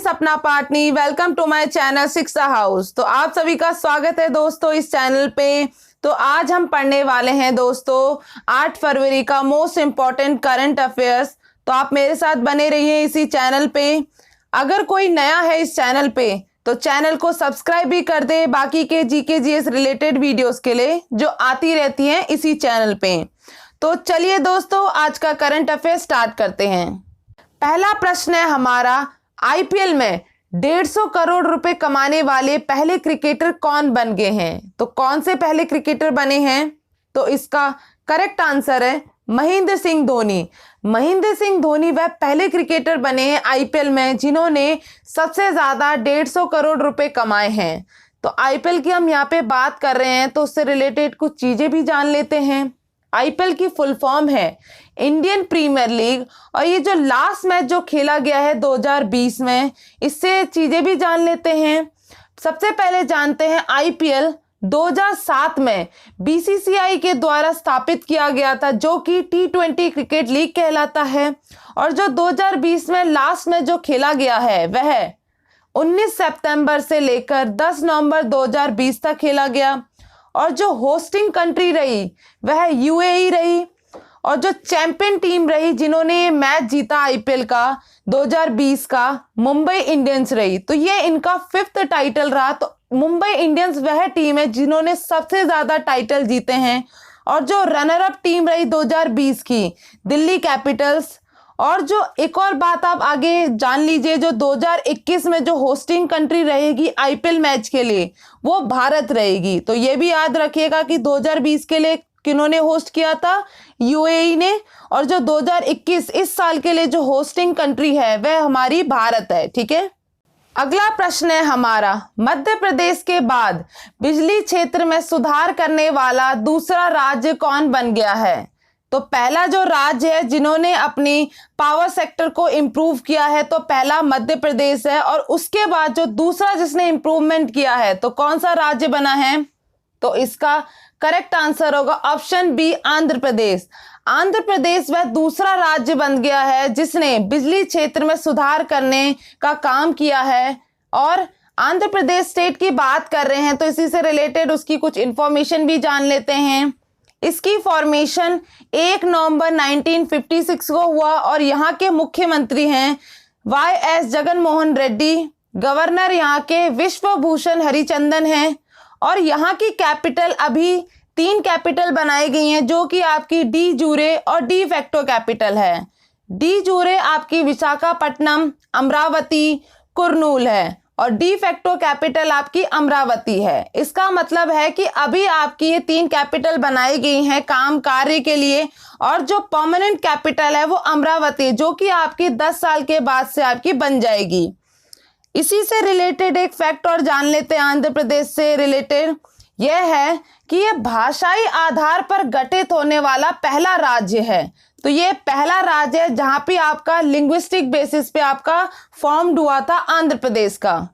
सपना Patni, welcome to my channel Shiksha house. तो आप सभी का स्वागत है दोस्तों इस चैनल पे। तो आज हम पढ़ने वाले हैं दोस्तों 8 फरवरी का मोस्ट इम्पॉर्टेंट करंट अफेयर्स। तो आप मेरे साथ बने रहिए इसी चैनल पे। अगर कोई नया है इस चैनल पे तो चैनल को सब्सक्राइब भी कर दे बाकी के जीके जीएस रिलेटेड वीडियोस के लिए जो आती रहती हैं इसी चैनल पे। तो चलिए दोस्तों आज का करंट अफेयर स्टार्ट करते हैं। पहला प्रश्न है हमारा, आईपीएल में 150 करोड़ रुपए कमाने वाले पहले क्रिकेटर कौन बन गए हैं? तो कौन से पहले क्रिकेटर बने हैं? तो इसका करेक्ट आंसर है महेंद्र सिंह धोनी। महेंद्र सिंह धोनी वह पहले क्रिकेटर बने हैं आईपीएल में जिन्होंने सबसे ज्यादा 150 करोड़ रुपए कमाए हैं। तो आईपीएल की हम यहाँ पे बात कर रहे हैं तो उससे रिलेटेड कुछ चीजें भी जान लेते हैं। आईपीएल की फुल फॉर्म है इंडियन प्रीमियर लीग और ये जो लास्ट मैच जो खेला गया है 2020 में, इससे चीजें भी जान लेते हैं। सबसे पहले जानते हैं आईपीएल 2007 में बीसीसीआई के द्वारा स्थापित किया गया था जो कि T20 क्रिकेट लीग कहलाता है। और जो 2020 में लास्ट में जो खेला गया है वह 19 सितंबर से लेकर 10 नवंबर 2020 तक खेला गया। और जो होस्टिंग कंट्री रही वह यूएई रही। और जो चैंपियन टीम रही जिन्होंने मैच जीता आईपीएल का 2020 का, मुंबई इंडियंस रही। तो ये इनका 5th टाइटल रहा। तो मुंबई इंडियंस वह टीम है जिन्होंने सबसे ज्यादा टाइटल जीते हैं। और जो रनर अप टीम रही 2020 की, दिल्ली कैपिटल्स। और जो एक और बात आप आगे जान लीजिए, जो 2021 में जो होस्टिंग कंट्री रहेगी आईपीएल मैच के लिए वो भारत रहेगी। तो ये भी याद रखिएगा कि 2020 के लिए किन्होंने होस्ट किया था, यूएई ने। और जो 2021 इस साल के लिए जो होस्टिंग कंट्री है वह हमारी भारत है। ठीक है, अगला प्रश्न है हमारा, मध्य प्रदेश के बाद बिजली क्षेत्र में सुधार करने वाला दूसरा राज्य कौन बन गया है? तो पहला जो राज्य है जिन्होंने अपनी पावर सेक्टर को इम्प्रूव किया है तो पहला मध्य प्रदेश है। और उसके बाद जो दूसरा जिसने इम्प्रूवमेंट किया है तो कौन सा राज्य बना है? तो इसका करेक्ट आंसर होगा ऑप्शन बी, आंध्र प्रदेश। आंध्र प्रदेश वह दूसरा राज्य बन गया है जिसने बिजली क्षेत्र में सुधार करने का काम किया है। और आंध्र प्रदेश स्टेट की बात कर रहे हैं तो इसी से रिलेटेड उसकी कुछ इंफॉर्मेशन भी जान लेते हैं। इसकी फॉर्मेशन 1 नवंबर 1956 को हुआ और यहाँ के मुख्यमंत्री हैं YS जगनमोहन रेड्डी। गवर्नर यहाँ के विश्वभूषण हरिचंदन हैं। और यहाँ की कैपिटल अभी 3 कैपिटल बनाई गई हैं जो कि आपकी डी जूरे और डी फैक्टो कैपिटल है। डी जूरे आपकी विशाखापट्टनम, अमरावती, कुर्नूल है और डी फैक्टो कैपिटल आपकी अमरावती है। इसका मतलब है कि अभी आपकी ये 3 कैपिटल बनाई गई हैं काम कार्य के लिए। और जो परमानेंट कैपिटल है वो अमरावती जो कि आपकी 10 साल के बाद से आपकी बन जाएगी। इसी से रिलेटेड एक फैक्ट और जान लेते हैं आंध्र प्रदेश से रिलेटेड, यह है कि यह भाषाई आधार पर गठित होने वाला पहला राज्य है। तो ये पहला राज्य है जहां पे आपका लिंग्विस्टिक बेसिस पे आपका फॉर्म्ड हुआ था आंध्र प्रदेश का।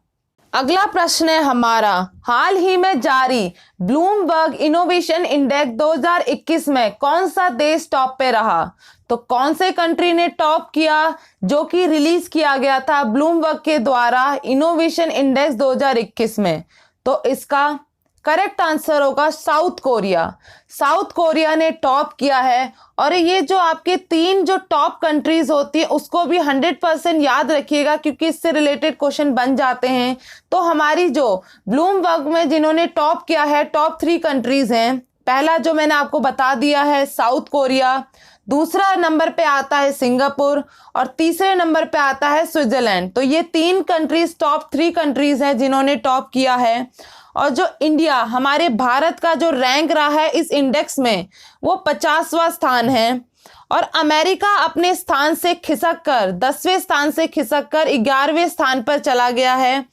अगला प्रश्न है हमारा, हाल ही में जारी ब्लूमबर्ग इनोवेशन इंडेक्स 2021 में कौन सा देश टॉप पे रहा? तो कौन से कंट्री ने टॉप किया जो कि रिलीज किया गया था ब्लूमबर्ग के द्वारा इनोवेशन इंडेक्स 2021 में? तो इसका करेक्ट आंसर होगा साउथ कोरिया। साउथ कोरिया ने टॉप किया है। और ये जो आपके 3 जो टॉप कंट्रीज होती है उसको भी 100% याद रखिएगा क्योंकि इससे रिलेटेड क्वेश्चन बन जाते हैं। तो हमारी जो ब्लूमबर्ग में जिन्होंने टॉप किया है टॉप 3 कंट्रीज हैं। पहला जो मैंने आपको बता दिया है साउथ कोरिया, दूसरा नंबर पे आता है सिंगापुर और तीसरे नंबर पे आता है स्विट्जरलैंड। तो ये 3 कंट्रीज टॉप 3 कंट्रीज हैं जिन्होंने टॉप किया है। और जो इंडिया हमारे भारत का जो रैंक रहा है इस इंडेक्स में वो 50वां स्थान है। और अमेरिका अपने स्थान से खिसक कर 10वें स्थान से खिसक कर 11वें स्थान पर चला गया है।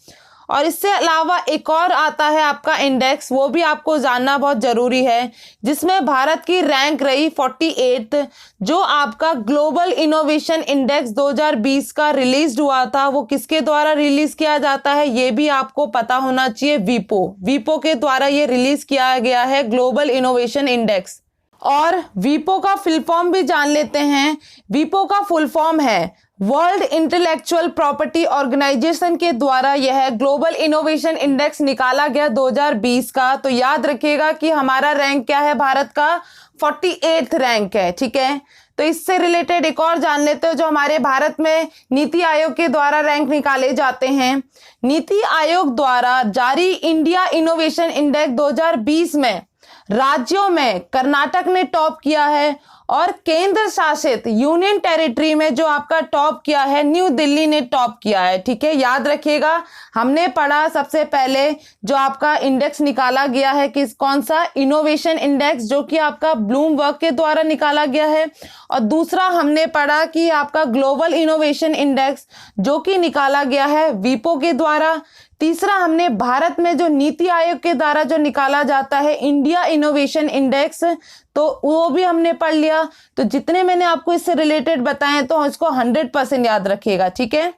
और इससे अलावा एक और आता है आपका इंडेक्स, वो भी आपको जानना बहुत ज़रूरी है, जिसमें भारत की रैंक रही 48th, जो आपका ग्लोबल इनोवेशन इंडेक्स 2020 का रिलीज हुआ था। वो किसके द्वारा रिलीज किया जाता है ये भी आपको पता होना चाहिए, वीपो के द्वारा ये रिलीज किया गया है ग्लोबल इनोवेशन इंडेक्स। और वीपो का फुल फॉर्म भी जान लेते हैं। वीपो का फुल फॉर्म है वर्ल्ड इंटेलेक्चुअल प्रॉपर्टी ऑर्गेनाइजेशन के द्वारा यह ग्लोबल इनोवेशन इंडेक्स निकाला गया 2020 का। तो याद रखिएगा कि हमारा रैंक क्या है, भारत का 48th रैंक है। ठीक है, तो इससे रिलेटेड एक और जान लेते हो जो हमारे भारत में नीति आयोग के द्वारा रैंक निकाले जाते हैं। नीति आयोग द्वारा जारी इंडिया इनोवेशन इंडेक्स 2020 में राज्यों में कर्नाटक ने टॉप किया है और केंद्र शासित यूनियन टेरिटरी में जो आपका टॉप किया है न्यू दिल्ली ने टॉप किया है। ठीक है, याद रखिएगा हमने पढ़ा सबसे पहले जो आपका इंडेक्स निकाला गया है कौन सा, इनोवेशन इंडेक्स, जो कि आपका ब्लूमबर्ग के द्वारा निकाला गया है। और दूसरा हमने पढ़ा कि आपका ग्लोबल इनोवेशन इंडेक्स जो कि निकाला गया है वीपो के द्वारा। तीसरा हमने भारत में जो नीति आयोग के द्वारा जो निकाला जाता है इंडिया इनोवेशन इंडेक्स, तो वो भी हमने पढ़ लिया। तो जितने मैंने आपको इससे रिलेटेड बताए तो इसको 100% याद रखिएगा। ठीक है,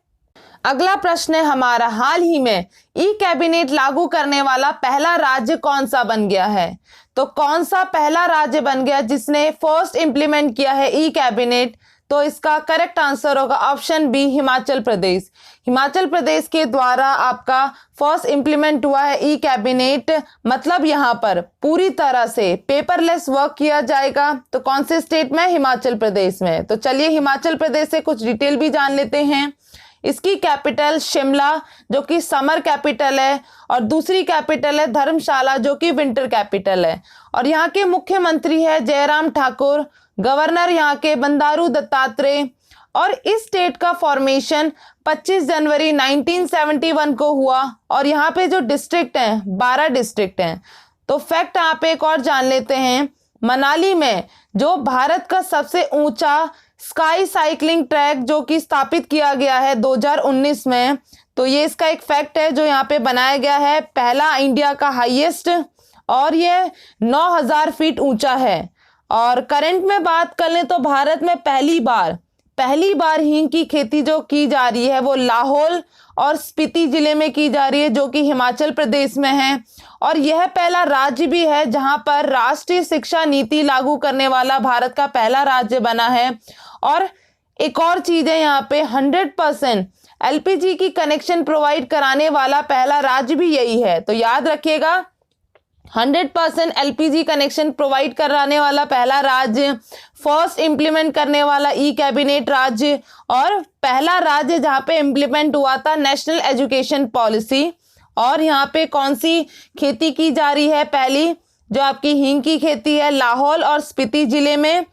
अगला प्रश्न है हमारा, हाल ही में ई कैबिनेट लागू करने वाला पहला राज्य कौन सा बन गया है? तो कौन सा पहला राज्य बन गया जिसने फर्स्ट इंप्लीमेंट किया है ई कैबिनेट? तो इसका करेक्ट आंसर होगा ऑप्शन बी, हिमाचल प्रदेश। हिमाचल प्रदेश के द्वारा आपका फर्स्ट इंप्लीमेंट हुआ है ई कैबिनेट, मतलब यहाँ पर पूरी तरह से पेपरलेस वर्क किया जाएगा। तो कौन से स्टेट में? हिमाचल प्रदेश में। तो चलिए हिमाचल प्रदेश से कुछ डिटेल भी जान लेते हैं। इसकी कैपिटल शिमला जो कि समर कैपिटल है, और दूसरी कैपिटल है धर्मशाला जो कि विंटर कैपिटल है। और यहाँ के मुख्यमंत्री है जयराम ठाकुर, गवर्नर यहाँ के बंडारू दत्तात्रेय। और इस स्टेट का फॉर्मेशन 25 जनवरी 1971 को हुआ। और यहाँ पे जो डिस्ट्रिक्ट हैं 12 डिस्ट्रिक्ट हैं। तो फैक्ट यहाँ पे एक और जान लेते हैं, मनाली में जो भारत का सबसे ऊंचा स्काई साइकिलिंग ट्रैक जो कि स्थापित किया गया है 2019 में, तो ये इसका एक फैक्ट है जो यहाँ पे बनाया गया है, पहला इंडिया का हाईएस्ट, और ये 9000 फीट ऊंचा है। और करंट में बात कर लें तो भारत में पहली बार हींग की खेती जो की जा रही है वो लाहौल और स्पीति जिले में की जा रही है जो कि हिमाचल प्रदेश में है। और यह पहला राज्य भी है जहां पर राष्ट्रीय शिक्षा नीति लागू करने वाला भारत का पहला राज्य बना है। और एक और चीज है, यहाँ पे 100% एलपीजी की कनेक्शन प्रोवाइड कराने वाला पहला राज्य भी यही है। तो याद रखिएगा 100% एलपीजी कनेक्शन प्रोवाइड कराने वाला पहला राज्य, फर्स्ट इंप्लीमेंट करने वाला ई कैबिनेट राज्य, और पहला राज्य जहां पे इंप्लीमेंट हुआ था नेशनल एजुकेशन पॉलिसी। और यहाँ पे कौन सी खेती की जा रही है? पहली जो आपकी हींग की खेती है लाहौल और स्पीति जिले में।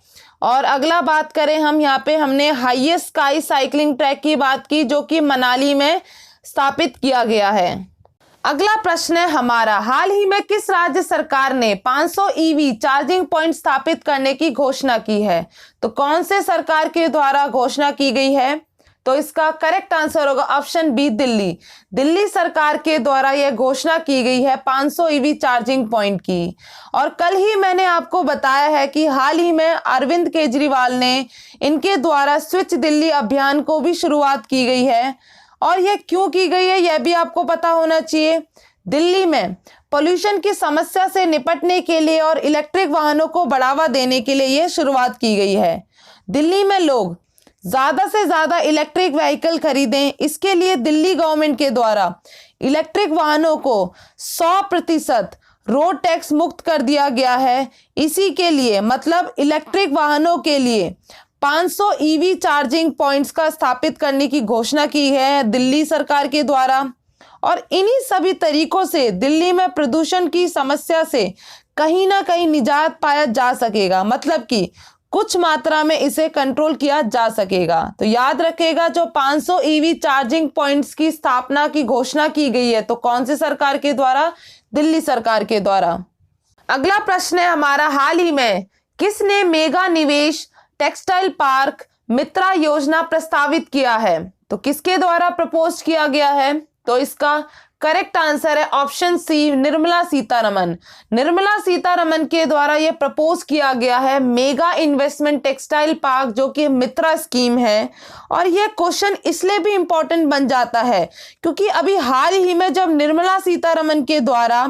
और अगला बात करें हम, यहाँ पे हमने हाईएस्ट स्काई साइकिलिंग ट्रैक की बात की जो कि मनाली में स्थापित किया गया है। अगला प्रश्न है हमारा, हाल ही में किस राज्य सरकार ने 500 ईवी चार्जिंग पॉइंट स्थापित करने की घोषणा की है? तो कौन से सरकार के द्वारा घोषणा की गई है? तो इसका करेक्ट आंसर होगा ऑप्शन बी, दिल्ली। दिल्ली सरकार के द्वारा यह घोषणा की गई है 500 ईवी चार्जिंग पॉइंट की। और कल ही मैंने आपको बताया है कि हाल ही में अरविंद केजरीवाल ने इनके द्वारा स्विच दिल्ली अभियान को भी शुरुआत की गई है। और यह क्यों की गई है यह भी आपको पता होना चाहिए। दिल्ली में पोल्यूशन की समस्या से निपटने के लिए और इलेक्ट्रिक वाहनों को बढ़ावा देने के लिए यह शुरुआत की गई है। दिल्ली में लोग ज्यादा से ज्यादा इलेक्ट्रिक व्हीकल खरीदें, इसके लिए दिल्ली गवर्नमेंट के द्वारा इलेक्ट्रिक वाहनों को 100% रोड टैक्स मुक्त कर दिया गया है। इसी के लिए मतलब इलेक्ट्रिक वाहनों के लिए 500 ईवी चार्जिंग पॉइंट्स का स्थापित करने की घोषणा की है दिल्ली सरकार के द्वारा। और इन्हीं सभी तरीकों से दिल्ली में प्रदूषण की समस्या से कहीं ना कहीं निजात पाया जा सकेगा, मतलब कि कुछ मात्रा में इसे कंट्रोल किया जा सकेगा। तो याद रखिएगा जो 500 ईवी चार्जिंग पॉइंट्स की स्थापना की घोषणा की गई है तो कौन सी सरकार के द्वारा? दिल्ली सरकार के द्वारा। अगला प्रश्न है हमारा, हाल ही में किसने मेगा निवेश टेक्सटाइल पार्क मित्रा योजना प्रस्तावित किया है? तो किसके द्वारा प्रपोज किया गया है? तो इसका करेक्ट आंसर है ऑप्शन सी, निर्मला सीतारमन। निर्मला सीतारमन के द्वारा यह प्रपोज किया गया है मेगा इन्वेस्टमेंट टेक्सटाइल पार्क, जो कि मित्रा स्कीम है। और यह क्वेश्चन इसलिए भी इंपॉर्टेंट बन जाता है क्योंकि अभी हाल ही में जब निर्मला सीतारमन के द्वारा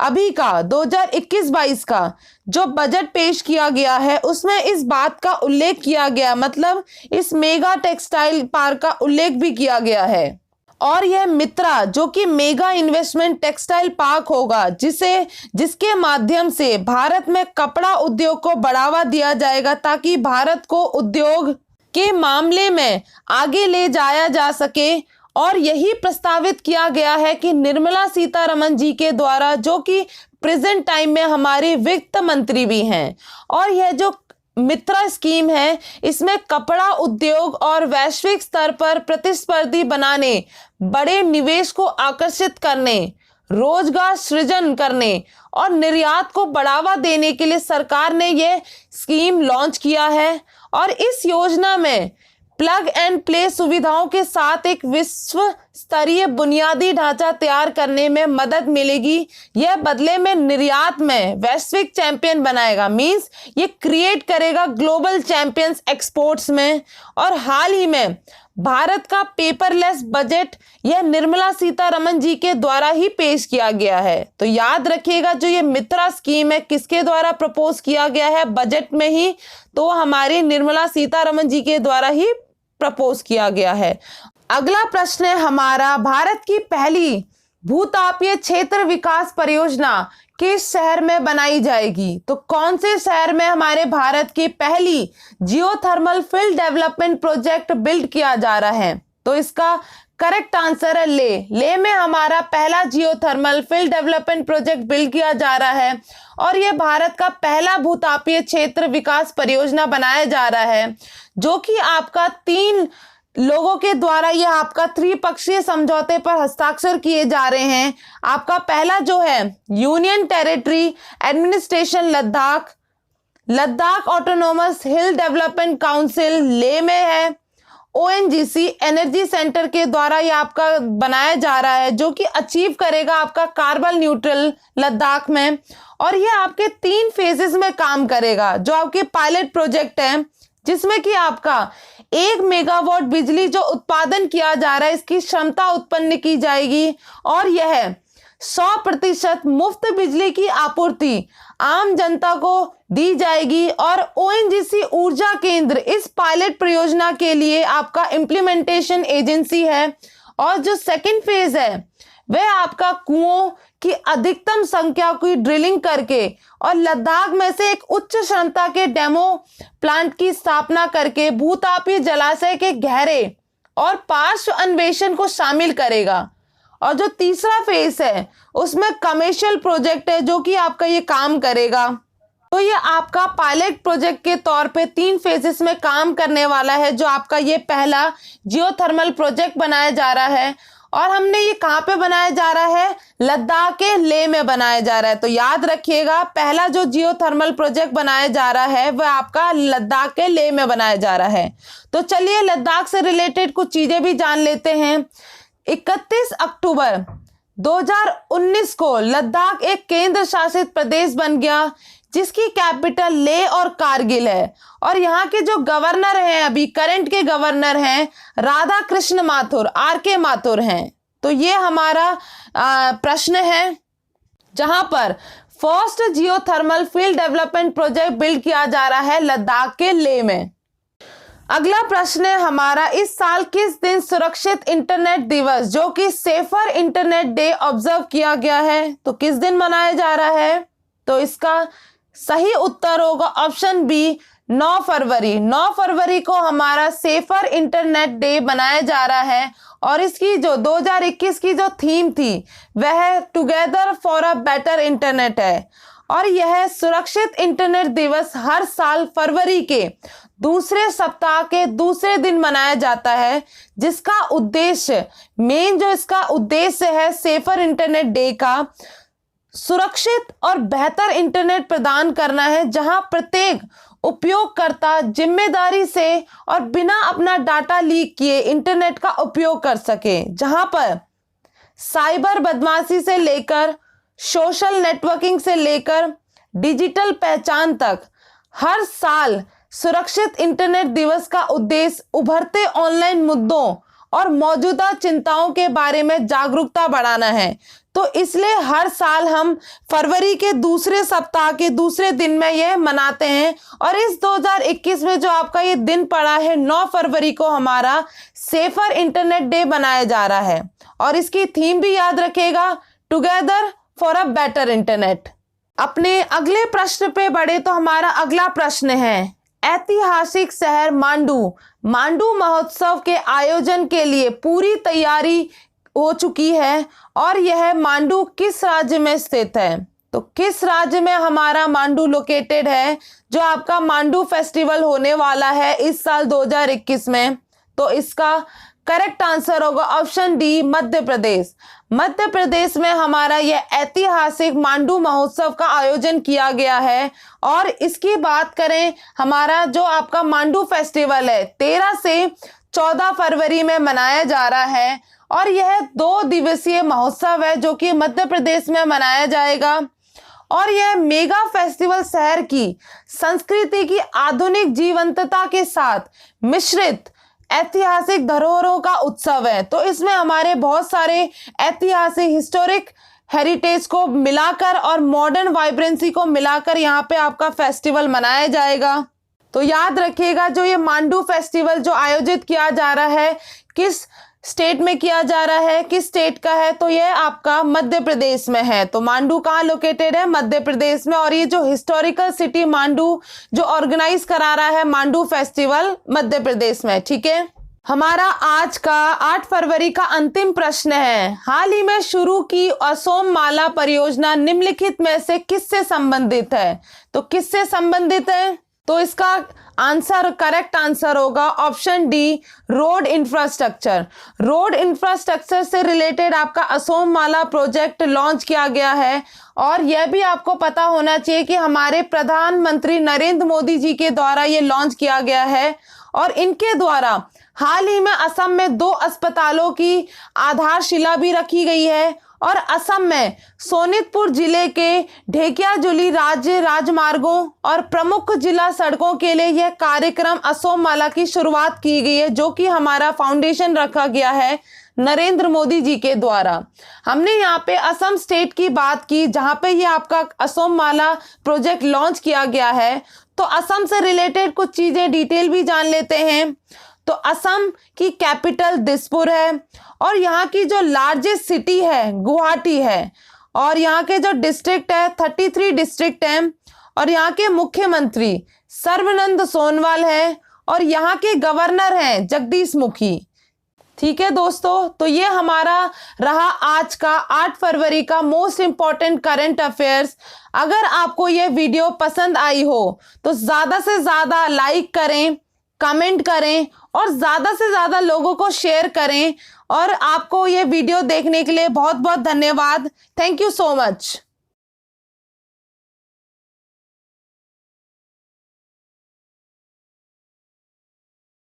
अभी का 2021-22 का जो बजट पेश किया गया है उसमें इस बात का उल्लेख किया गया, मतलब इस मेगा टेक्सटाइल पार्क का उल्लेख भी किया गया है। और यह मित्रा जो कि मेगा इन्वेस्टमेंट टेक्सटाइल पार्क होगा, जिसके माध्यम से भारत में कपड़ा उद्योग को बढ़ावा दिया जाएगा ताकि भारत को उद्योग के मामले में आगे ले जाया जा सके। और यही प्रस्तावित किया गया है कि निर्मला सीतारमन जी के द्वारा, जो कि प्रेजेंट टाइम में हमारे वित्त मंत्री भी हैं। और यह जो मित्रा स्कीम है इसमें कपड़ा उद्योग और वैश्विक स्तर पर प्रतिस्पर्धी बनाने, बड़े निवेश को आकर्षित करने, रोजगार सृजन करने और निर्यात को बढ़ावा देने के लिए सरकार ने यह स्कीम लॉन्च किया है। और इस योजना में प्लग एंड प्ले सुविधाओं के साथ एक विश्व स्तरीय बुनियादी ढांचा तैयार करने में मदद मिलेगी। यह बदले में निर्यात में वैश्विक चैंपियन बनाएगा, मींस ये क्रिएट करेगा ग्लोबल चैंपियंस एक्सपोर्ट्स में। और हाल ही में भारत का पेपरलेस बजट यह निर्मला सीतारमन जी के द्वारा ही पेश किया गया है। तो याद रखिएगा जो ये मित्रा स्कीम है किसके द्वारा प्रपोज किया गया है बजट में ही, तो हमारी निर्मला सीतारमन जी के द्वारा ही प्रपोज किया गया है। अगला प्रश्न है हमारा, भारत की पहली भूतापीय क्षेत्र विकास परियोजना किस शहर में बनाई जाएगी? तो कौन से शहर में हमारे भारत की पहली geothermal field development project build किया जा रहा है? तो इसका करेक्ट आंसर है ले में हमारा पहला geothermal field development project build किया जा रहा है। और यह भारत का पहला भूतापीय क्षेत्र विकास परियोजना बनाया जा रहा है, जो कि आपका 3 लोगों के द्वारा यह आपका त्रिपक्षीय समझौते पर हस्ताक्षर किए जा रहे हैं। आपका पहला जो है union territory administration Ladakh autonomous हिल डेवलपमेंट काउंसिल ले में है। ओएनजीसी एनर्जी सेंटर के द्वारा यह आपका बनाया जा रहा है, जो कि अचीव करेगा आपका कार्बन न्यूट्रल लद्दाख में। और यह आपके 3 फेजेस में काम करेगा, जो आपके पायलट प्रोजेक्ट है, जिसमें कि आपका 1 मेगावाट बिजली जो उत्पादन किया जा रहा है इसकी क्षमता उत्पन्न की जाएगी। और यह 100% मुफ्त बिजली की आपूर्ति आम जनता को दी जाएगी। और ओएनजीसी ऊर्जा केंद्र इस पायलट परियोजना के लिए आपका इम्प्लीमेंटेशन एजेंसी है। और जो सेकंड फेज है वह आपका कुओं की अधिकतम संख्या की ड्रिलिंग करके और लद्दाख में से एक उच्च क्षमता के डेमो प्लांट की स्थापना करके भूतापीय जलाशय के गहरे और पार्श्व अन्वेषण को शामिल करेगा। और जो तीसरा फेज है उसमें कमर्शियल प्रोजेक्ट है, जो कि आपका ये काम करेगा। तो ये आपका पायलट प्रोजेक्ट के तौर पे 3 फेजेस में काम करने वाला है, जो आपका ये पहला जियोथर्मल प्रोजेक्ट बनाया जा रहा है। और हमने ये कहाँ पे बनाया जा रहा है? लद्दाख के लेह में बनाया जा रहा है। तो याद रखिएगा पहला जो जियोथर्मल प्रोजेक्ट बनाया जा रहा है वह आपका लद्दाख के लेह में बनाया जा रहा है। तो चलिए लद्दाख से रिलेटेड कुछ चीजें भी जान लेते हैं। 31 अक्टूबर 2019 को लद्दाख एक केंद्र शासित प्रदेश बन गया, जिसकी कैपिटल लेह और कारगिल है। और यहाँ के जो गवर्नर हैं, अभी करंट के गवर्नर हैं राधा कृष्ण माथुर, RK माथुर हैं। तो ये हमारा प्रश्न है, जहां पर first geothermal field development project build किया जा रहा है लद्दाख के लेह में। अगला प्रश्न है हमारा, इस साल किस दिन सुरक्षित इंटरनेट दिवस जो कि सेफर इंटरनेट डे ऑब्जर्व किया गया है? तो किस दिन मनाया जा रहा है? तो इसका सही उत्तर होगा ऑप्शन बी, 9 फरवरी। 9 फरवरी को हमारा सेफर इंटरनेट डे बनाया जा रहा है। और इसकी जो 2021 की जो थीम थी वह together for a better internet है। और यह सुरक्षित इंटरनेट दिवस हर साल फरवरी के दूसरे सप्ताह के दूसरे दिन मनाया जाता है, जिसका उद्देश्य जो इसका उद्देश्य है सेफर इंटरनेट डे का सुरक्षित और बेहतर इंटरनेट प्रदान करना है, जहां प्रत्येक उपयोगकर्ता जिम्मेदारी से और बिना अपना डाटा लीक किए इंटरनेट का उपयोग कर सके, जहां पर साइबर बदमाशी से लेकर सोशल नेटवर्किंग से लेकर डिजिटल पहचान तक हर साल सुरक्षित इंटरनेट दिवस का उद्देश्य उभरते ऑनलाइन मुद्दों और मौजूदा चिंताओं के बारे में जागरूकता बढ़ाना है। तो इसलिए हर साल हम फरवरी के दूसरे सप्ताह के दूसरे दिन में यह मनाते हैं और इस 2021 में जो आपका ये दिन पड़ा है 9 फरवरी को हमारा सेफर इंटरनेट डे बनाया जा रहा है और इसकी थीम भी याद रखिएगा, together for a better internet. अपने अगले प्रश्न पे बढ़े तो हमारा अगला प्रश्न है, ऐतिहासिक शहर मांडू महोत्सव के आयोजन के लिए पूरी तैयारी हो चुकी है और यह मांडू किस राज्य में स्थित है? तो किस राज्य में हमारा मांडू लोकेटेड है जो आपका मांडू फेस्टिवल होने वाला है इस साल 2021 में? तो इसका करेक्ट आंसर होगा ऑप्शन डी, मध्य प्रदेश। मध्य प्रदेश में हमारा यह ऐतिहासिक मांडू महोत्सव का आयोजन किया गया है और इसकी बात करें, हमारा जो आपका मांडू फेस्टिवल है 13 से 14 फरवरी में मनाया जा रहा है और यह 2 दिवसीय महोत्सव है जो कि मध्य प्रदेश में मनाया जाएगा और यह मेगा फेस्टिवल शहर की संस्कृति की आधुनिक जीवंतता के साथ मिश्रित ऐतिहासिक धरोहरों का उत्सव है। तो इसमें हमारे बहुत सारे ऐतिहासिक हिस्टोरिक हेरिटेज को मिलाकर और मॉडर्न वाइब्रेंसी को मिलाकर यहाँ पे आपका फेस्टिवल मनाया जाएगा। तो याद रखिएगा, जो ये मांडू फेस्टिवल जो आयोजित किया जा रहा है किस स्टेट में किया जा रहा है, किस स्टेट का है? तो ये आपका मध्य प्रदेश में है। तो मांडू कहाँ लोकेटेड है? मध्य प्रदेश में। और ये जो हिस्टोरिकल सिटी मांडू जो ऑर्गेनाइज करा रहा है मांडू फेस्टिवल मध्य प्रदेश में। ठीक है, हमारा आज का 8 फरवरी का अंतिम प्रश्न है, हाल ही में शुरू की असोम माला परियोजना निम्नलिखित में से किससे संबंधित है? तो किससे संबंधित है? तो इसका आंसर, करेक्ट आंसर होगा option D, road infrastructure. Road infrastructure से रिलेटेड आपका असोम माला प्रोजेक्ट लॉन्च किया गया है और यह भी आपको पता होना चाहिए कि हमारे प्रधानमंत्री नरेंद्र मोदी जी के द्वारा ये लॉन्च किया गया है और इनके द्वारा हाल ही में असम में 2 अस्पतालों की आधारशिला भी रखी गई है और असम में सोनितपुर जिले के ढेकियाजुली राज्य राजमार्गों और प्रमुख जिला सड़कों के लिए यह कार्यक्रम असोम माला की शुरुआत की गई है जो कि हमारा फाउंडेशन रखा गया है नरेंद्र मोदी जी के द्वारा। हमने यहाँ पे असम स्टेट की बात की जहाँ पे ये आपका असोम माला प्रोजेक्ट लॉन्च किया गया है। तो असम से रिलेटेड कुछ चीजें डिटेल भी जान लेते हैं। तो असम की कैपिटल दिसपुर है और यहाँ की जो लार्जेस्ट सिटी है गुवाहाटी है और यहाँ के जो डिस्ट्रिक्ट है 33 डिस्ट्रिक्ट हैं और यहाँ के मुख्यमंत्री सर्बानंद सोनोवाल है और यहाँ के गवर्नर हैं जगदीश मुखी। ठीक है दोस्तों, तो ये हमारा रहा आज का 8 फरवरी का मोस्ट इंपॉर्टेंट करंट अफेयर्स। अगर आपको ये वीडियो पसंद आई हो तो ज़्यादा से ज़्यादा लाइक करें, कमेंट करें और ज़्यादा से ज़्यादा लोगों को शेयर करें। और आपको ये वीडियो देखने के लिए बहुत बहुत धन्यवाद। Thank you so much.